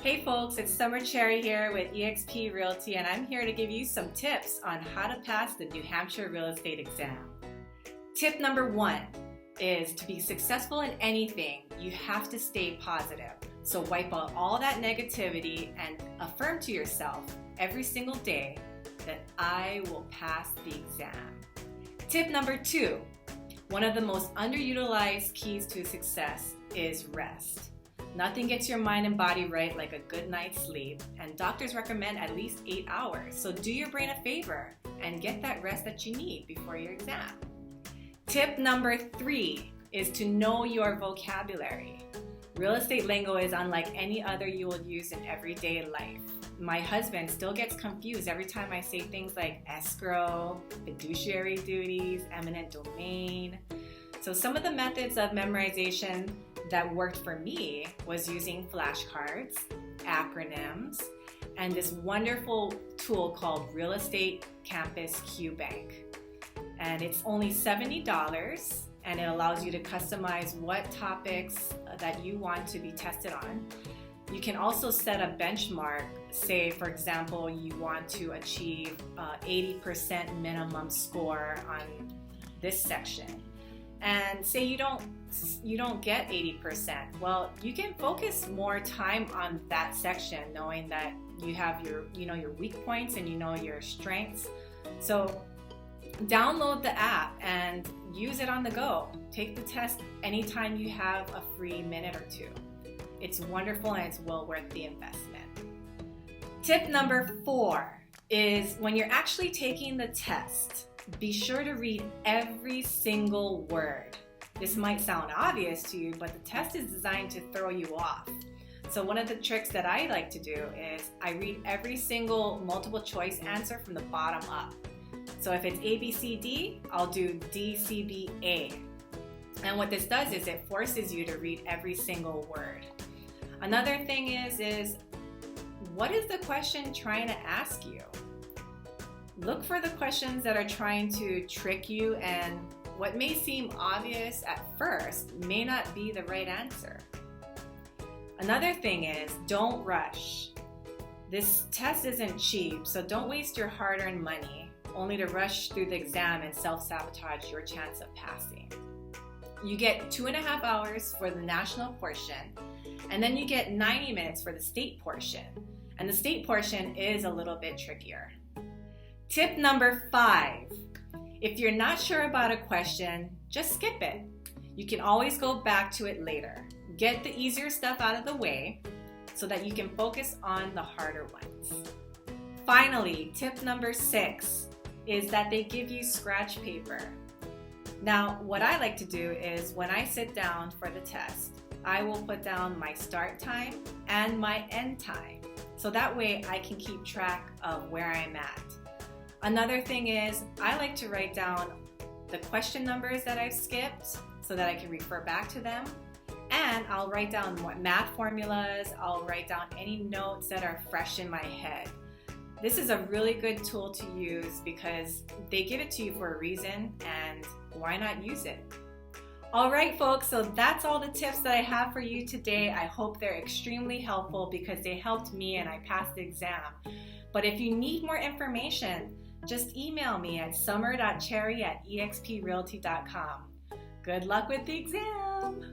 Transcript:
Hey folks, it's summer.cherry here with eXp Realty, and I'm here to give you some tips on how to pass the New Hampshire Real Estate Exam. Tip number 1 is to be successful in anything, you have to stay positive. So wipe out all that negativity and affirm to yourself every single day that I will pass the exam. Tip number 2, one of the most underutilized keys to success is rest. Nothing gets your mind and body right like a good night's sleep, and doctors recommend at least 8 hours. So do your brain a favor and get that rest that you need before your exam. Tip number 3 is to know your vocabulary. Real estate lingo is unlike any other you will use in everyday life. My husband still gets confused every time I say things like escrow, fiduciary duties, eminent domain. So some of the methods of memorization that worked for me was using flashcards, acronyms, and this wonderful tool called Real Estate Campus Q-Bank. And it's only $70, and it allows you to customize what topics that you want to be tested on. You can also set a benchmark. Say, for example, you want to achieve 80% minimum score on this section. And say you don't get 80%. Well, you can focus more time on that section, knowing that you have your weak points and your strengths. So download the app and use it on the go. Take the test anytime you have a free minute or two. It's wonderful and it's well worth the investment. Tip number 4 is when you're actually taking the test, be sure to read every single word. This might sound obvious to you, but the test is designed to throw you off. So one of the tricks that I like to do is I read every single multiple choice answer from the bottom up. So if it's A, B, C, D, I'll do D, C, B, A. And what this does is it forces you to read every single word. Another thing is what is the question trying to ask you? Look for the questions that are trying to trick you, and what may seem obvious at first may not be the right answer. Another thing is don't rush. This test isn't cheap, so don't waste your hard-earned money only to rush through the exam and self-sabotage your chance of passing. You get 2.5 hours for the national portion, and then you get 90 minutes for the state portion. And the state portion is a little bit trickier. Tip number 5, if you're not sure about a question, just skip it. You can always go back to it later. Get the easier stuff out of the way so that you can focus on the harder ones. Finally, tip number 6 is that they give you scratch paper. Now, what I like to do is when I sit down for the test, I will put down my start time and my end time. So that way I can keep track of where I'm at. Another thing is I like to write down the question numbers that I've skipped so that I can refer back to them. And I'll write down what math formulas, I'll write down any notes that are fresh in my head. This is a really good tool to use because they give it to you for a reason, and why not use it? All right, folks, so that's all the tips that I have for you today. I hope they're extremely helpful because they helped me and I passed the exam. But if you need more information, just email me at summer.cherry@exprealty.com. Good luck with the exam!